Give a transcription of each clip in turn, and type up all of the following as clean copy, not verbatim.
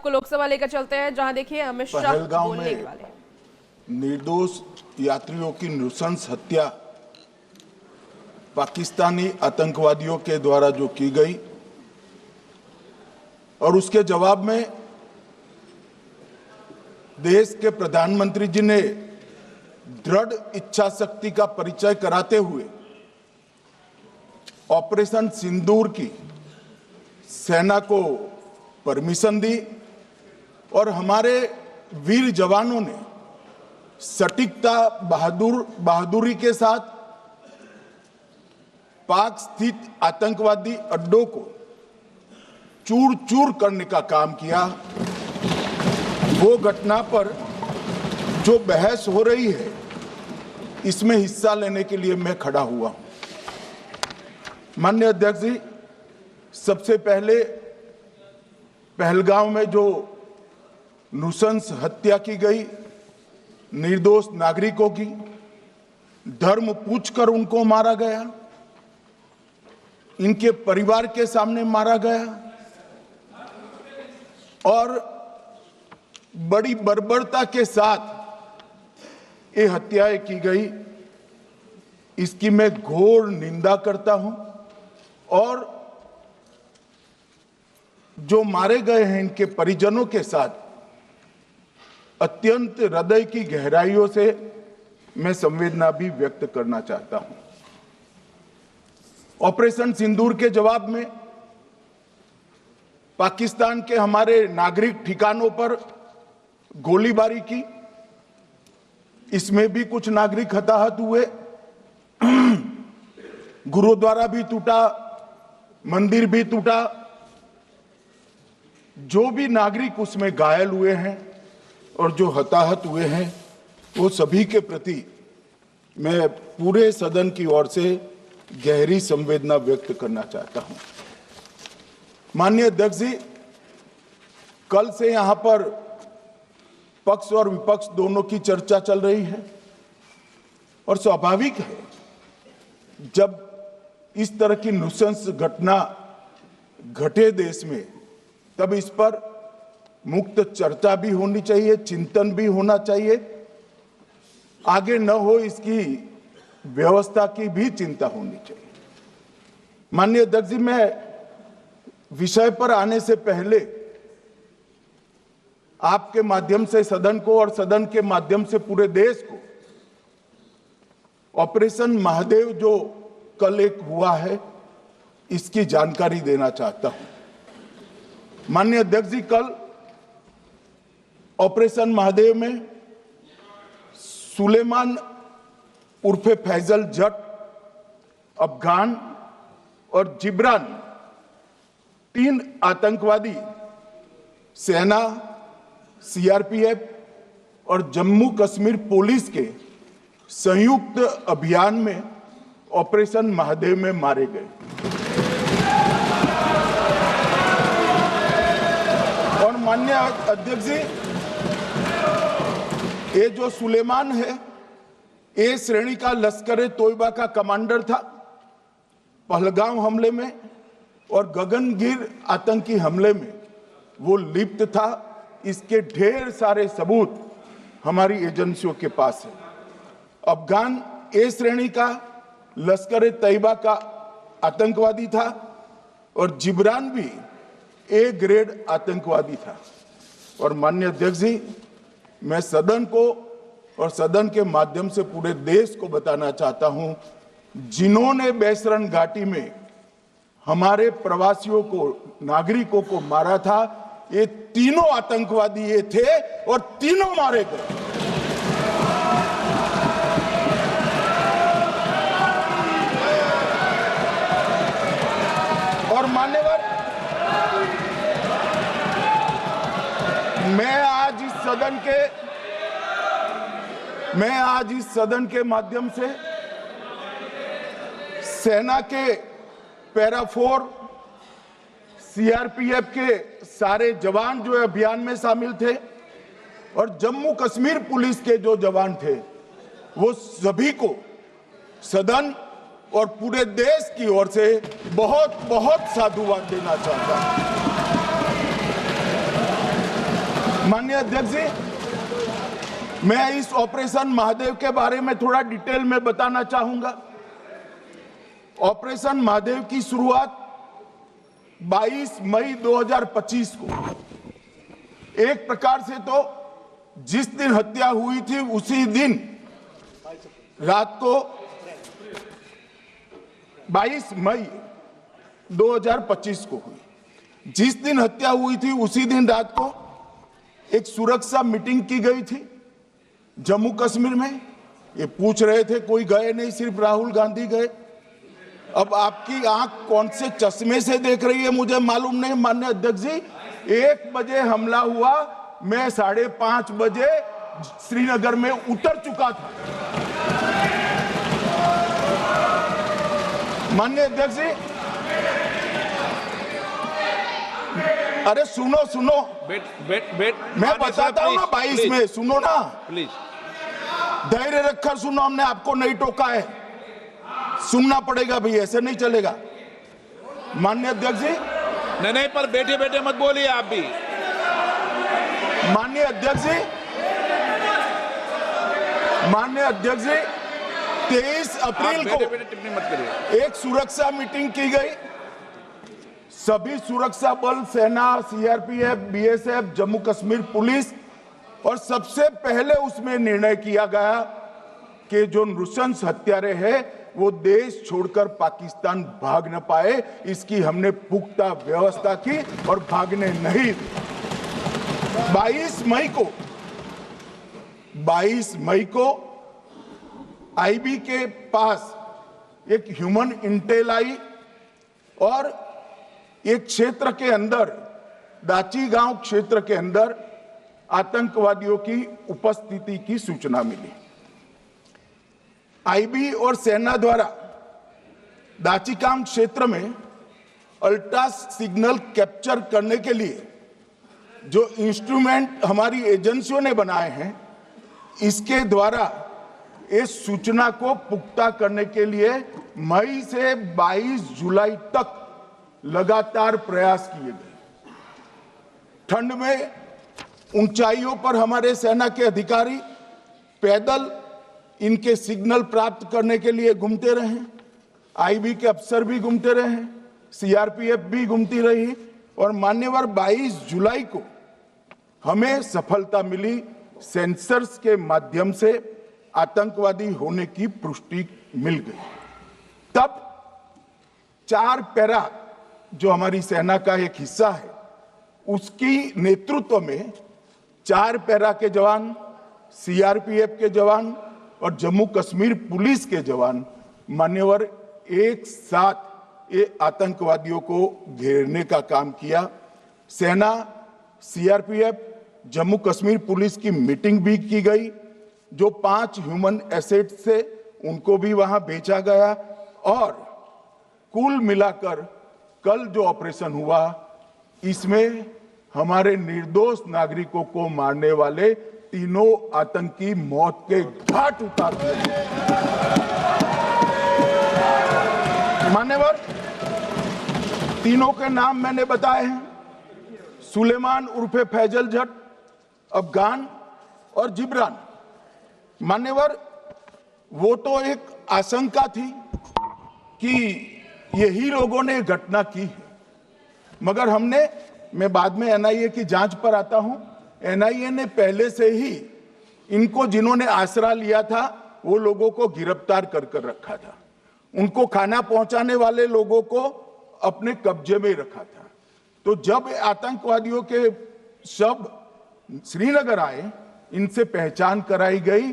आपको लोकसभा लेकर चलते हैं, जहां देखिए अमित शाह बोलने वाले हैं। निर्दोष यात्रियों की नृशंस हत्या पाकिस्तानी आतंकवादियों के द्वारा जो की गई और उसके जवाब में देश के प्रधानमंत्री जी ने दृढ़ इच्छा शक्ति का परिचय कराते हुए ऑपरेशन सिंदूर की सेना को परमिशन दी और हमारे वीर जवानों ने सटीकता बहादुरी के साथ पाक स्थित आतंकवादी अड्डों को चूर चूर करने का काम किया। वो घटना पर जो बहस हो रही है, इसमें हिस्सा लेने के लिए मैं खड़ा हुआ हूं। माननीय अध्यक्ष जी, सबसे पहले पहलगांव में जो नृशंस हत्या की गई निर्दोष नागरिकों की, धर्म पूछकर उनको मारा गया, इनके परिवार के सामने मारा गया और बड़ी बर्बरता के साथ ये हत्याएं की गई, इसकी मैं घोर निंदा करता हूं। और जो मारे गए हैं इनके परिजनों के साथ अत्यंत हृदय की गहराइयों से मैं संवेदना भी व्यक्त करना चाहता हूं। ऑपरेशन सिंदूर के जवाब में पाकिस्तान के हमारे नागरिक ठिकानों पर गोलीबारी की, इसमें भी कुछ नागरिक हताहत हुए, गुरुद्वारा भी टूटा, मंदिर भी टूटा। जो भी नागरिक उसमें घायल हुए हैं और जो हताहत हुए हैं, वो सभी के प्रति मैं पूरे सदन की ओर से गहरी संवेदना व्यक्त करना चाहता हूं। माननीय अध्यक्ष जी, कल से यहां पर पक्ष और विपक्ष दोनों की चर्चा चल रही है और स्वाभाविक है, जब इस तरह की नृशंस घटना घटे देश में, तब इस पर मुक्त चर्चा भी होनी चाहिए, चिंतन भी होना चाहिए, आगे न हो इसकी व्यवस्था की भी चिंता होनी चाहिए। माननीय अध्यक्ष जी, मैं विषय पर आने से पहले आपके माध्यम से सदन को और सदन के माध्यम से पूरे देश को ऑपरेशन महादेव जो कल एक हुआ है, इसकी जानकारी देना चाहता हूं। माननीय अध्यक्ष जी, कल ऑपरेशन महादेव में सुलेमान उर्फे फैजल जट, अफगान और जिब्रान, 3 आतंकवादी सेना, सीआरपीएफ और जम्मू कश्मीर पुलिस के संयुक्त अभियान में ऑपरेशन महादेव में मारे गए। और माननीय अध्यक्ष जी, ये जो सुलेमान है, ए श्रेणी का लश्कर तोयबा का कमांडर था। पहलगाम हमले में और गगनगिर आतंकी हमले में वो लिप्त था। इसके ढेर सारे सबूत हमारी एजेंसियों के पास है। अफगान ए श्रेणी का लश्कर तैयबा का आतंकवादी था और जिब्रान भी ए ग्रेड आतंकवादी था। और माननीय अध्यक्ष जी, मैं सदन को और सदन के माध्यम से पूरे देश को बताना चाहता हूं, जिन्होंने बैसरन घाटी में हमारे प्रवासियों को, नागरिकों को मारा था, ये तीनों आतंकवादी ये थे और तीनों मारे गए। और मान्यवर, मैं आज इस सदन के माध्यम से सेना के पैरा 4, सीआरपीएफ के सारे जवान जो अभियान में शामिल थे और जम्मू कश्मीर पुलिस के जो जवान थे, वो सभी को सदन और पूरे देश की ओर से बहुत बहुत साधुवाद देना चाहता हूं। माननीय अध्यक्ष जी, मैं इस ऑपरेशन महादेव के बारे में थोड़ा डिटेल में बताना चाहूंगा। ऑपरेशन महादेव की शुरुआत 22 मई 2025 को, एक प्रकार से तो जिस दिन हत्या हुई थी उसी दिन रात को 22 मई 2025 को हुई। जिस दिन हत्या हुई थी उसी दिन रात को एक सुरक्षा मीटिंग की गई थी जम्मू कश्मीर में। ये पूछ रहे थे, कोई गए नहीं, सिर्फ राहुल गांधी गए। अब आपकी आंख कौन से चश्मे से देख रही है मुझे मालूम नहीं माननीय अध्यक्ष जी। 1 बजे हमला हुआ, मैं 5:30 बजे श्रीनगर में उतर चुका था। माननीय अध्यक्ष जी, अरे सुनो सुनो, मैं बताता हूँ ना 22 में, सुनो ना प्लीज, धैर्य रखकर सुनो, हमने आपको नहीं टोका है, सुनना पड़ेगा भी, ऐसे नहीं चलेगा। माननीय अध्यक्ष जी, नहीं, पर बैठे बैठे मत बोलिए आप भी। माननीय अध्यक्ष जी, 23 अप्रैल को टिप्पणी मत करिए। एक सुरक्षा मीटिंग की गई। सभी सुरक्षा बल, सेना, CRPF, BSF, Jammu Kashmir police, और सबसे पहले उसमें निर्णय किया गया कि जो नृशंस हत्यारे हैं वो देश छोड़कर पाकिस्तान भाग न पाए, इसकी हमने पुख्ता व्यवस्था की और भागने नहीं दी। 22 मई को आईबी के पास एक ह्यूमन इंटेल आई और एक क्षेत्र के अंदर, दाची गांव क्षेत्र के अंदर आतंकवादियों की उपस्थिति की सूचना मिली। आईबी और सेना द्वारा दाचीकाम क्षेत्र में अल्ट्रा सिग्नल कैप्चर करने के लिए जो इंस्ट्रूमेंट हमारी एजेंसियों ने बनाए हैं, इसके द्वारा इस सूचना को पुख्ता करने के लिए मई से 22 जुलाई तक लगातार प्रयास किए गए। ठंड में ऊंचाइयों पर हमारे सेना के अधिकारी पैदल इनके सिग्नल प्राप्त करने के लिए घूमते रहे, आईबी के अफसर भी घूमते रहे, सीआरपीएफ भी घूमती रही, और मान्यवर 22 जुलाई को हमें सफलता मिली। सेंसर्स के माध्यम से आतंकवादी होने की पुष्टि मिल गई। तब 4 पैरा जो हमारी सेना का एक हिस्सा है, उसकी नेतृत्व में 4 पैरा के जवान, सीआरपीएफ के जवान और जम्मू कश्मीर पुलिस के जवान मान्यवर एक साथ ये आतंकवादियों को घेरने का काम किया। सेना, सीआरपीएफ, जम्मू कश्मीर पुलिस की मीटिंग भी की गई। जो 5 ह्यूमन एसेट्स थे उनको भी वहां भेजा गया, और कुल मिलाकर कल जो ऑपरेशन हुआ, इसमें हमारे निर्दोष नागरिकों को मारने वाले तीनों आतंकी मौत के घाट उतार दिए। मान्यवर, तीनों के नाम मैंने बताए हैं, सुलेमान उर्फे फैजल जट, अफगान और जिब्रान। मान्यवर, वो तो एक आशंका थी कि यही लोगों ने घटना की है, मगर मैं बाद में एनआईए की जांच पर आता हूं, एनआईए ने पहले से ही इनको, जिन्होंने आसरा लिया था, वो लोगों को गिरफ्तार कर रखा था। उनको खाना पहुंचाने वाले लोगों को अपने कब्जे में रखा था। तो जब आतंकवादियों के शव श्रीनगर आए, इनसे पहचान कराई गई।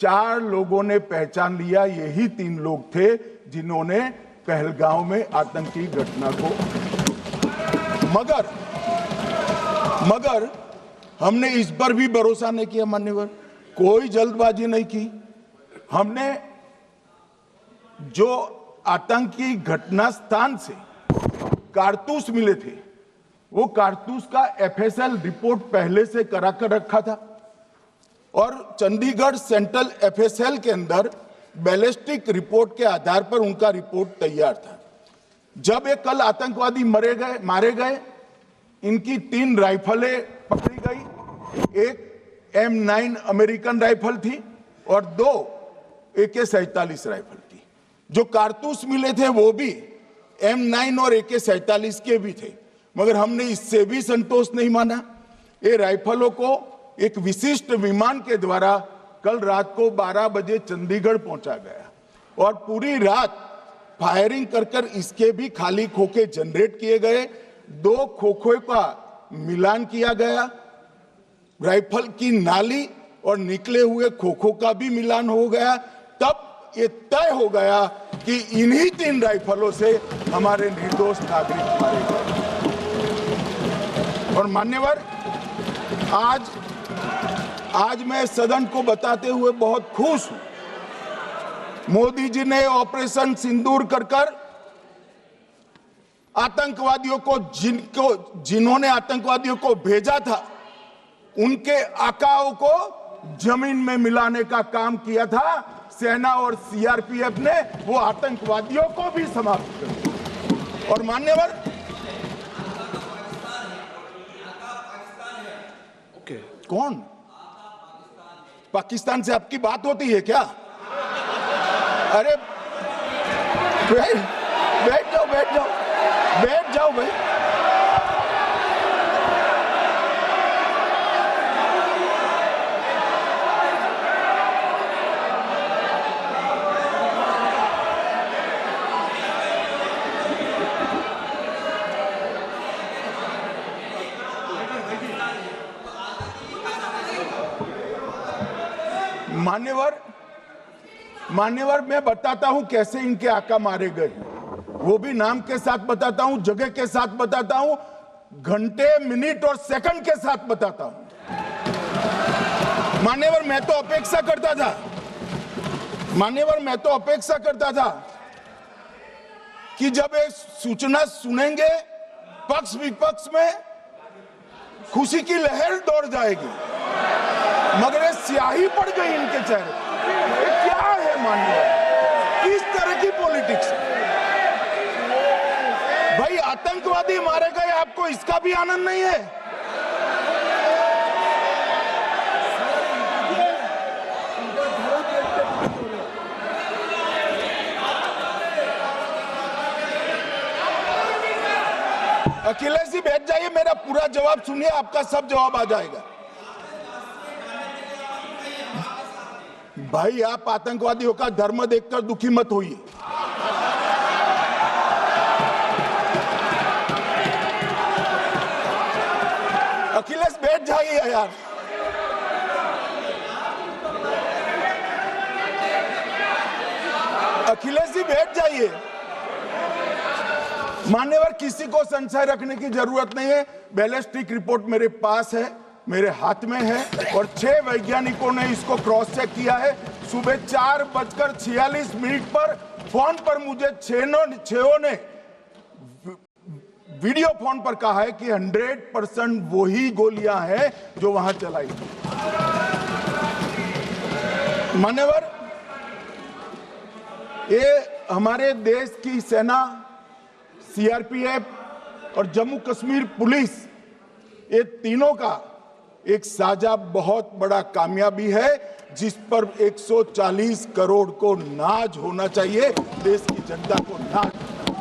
4 लोगों ने पहचान लिया, यही 3 लोग थे जिन्होंने पहलगांव में आतंकी घटना को, मगर हमने इस पर भी भरोसा नहीं किया मान्यवर, कोई जल्दबाजी नहीं की। हमने जो आतंकी घटना स्थान से कारतूस मिले थे, वो कारतूस का एफएसएल रिपोर्ट पहले से करा कर रखा था, और चंडीगढ़ सेंट्रल एफएसएल के अंदर बैलिस्टिक रिपोर्ट के आधार पर उनका रिपोर्ट तैयार था। जब ये कल आतंकवादी मारे गए, इनकी 3 राइफलें पकड़ी गई, एक M9 अमेरिकन राइफल थी और 2 AK-47 राइफल थी। जो कारतूस मिले थे वो भी M9 और AK-47 के भी थे, मगर हमने इससे भी संतोष नहीं माना। ये राइफलों को एक विशिष्ट विमान के द्वारा कल रात को 12 बजे चंडीगढ़ पहुंचा गया और पूरी रात फायरिंग कर कर इसके भी खाली खोखे जनरेट किए गए। 2 खोखों का मिलान किया गया, राइफल की नाली और निकले हुए खोखों का भी मिलान हो गया। तब ये तय हो गया कि इन्हीं 3 राइफलों से हमारे निर्दोष नागरिक मारे गए। और मान्यवर, आज मैं सदन को बताते हुए बहुत खुश हूं। मोदी जी ने ऑपरेशन सिंदूर कर आतंकवादियों को जिन्होंने आतंकवादियों को भेजा था उनके आकाओं को जमीन में मिलाने का काम किया था। सेना और CRPF ने वो आतंकवादियों को भी समाप्त कर दिया। और मान्यवर, कौन पाकिस्तान से आपकी बात होती है क्या? अरे बैठ जाओ भाई। मान्यवर, मैं बताता हूं कैसे इनके आका मारे गए, वो भी नाम के साथ बताता हूं, जगह के साथ बताता हूं, घंटे, मिनट और सेकंड के साथ बताता हूं। मान्यवर, मैं तो अपेक्षा करता था कि जब एक सूचना सुनेंगे पक्ष विपक्ष में खुशी की लहर दौड़ जाएगी, मगर ये स्याही पड़ गई इनके चेहरे। ये क्या है मान्यवर, किस तरह की पॉलिटिक्स? भाई आतंकवादी मारे गए, आपको इसका भी आनंद नहीं है? अखिलेश जी बैठ जाइए, मेरा पूरा जवाब सुनिए, आपका सब जवाब आ जाएगा। भाई आप आतंकवादियों का धर्म देखकर दुखी मत होइए। अखिलेश बैठ जाइए यार। अखिलेश जी बैठ जाइए। मान्यवर, किसी को संशय रखने की जरूरत नहीं है। बैलिस्टिक रिपोर्ट मेरे पास है, मेरे हाथ में है और 6 वैज्ञानिकों ने इसको क्रॉस चेक किया है। सुबह 4:46 पर फोन पर मुझे 6 ने वीडियो फोन पर कहा है कि 100% वही गोलियां हैं जो वहां चलाई। मान्यवर, ये हमारे देश की सेना, CRPF और जम्मू कश्मीर पुलिस, ये तीनों का एक साझा बहुत बड़ा कामयाबी है, जिस पर 140 करोड़ को नाज होना चाहिए, देश की जनता को नाज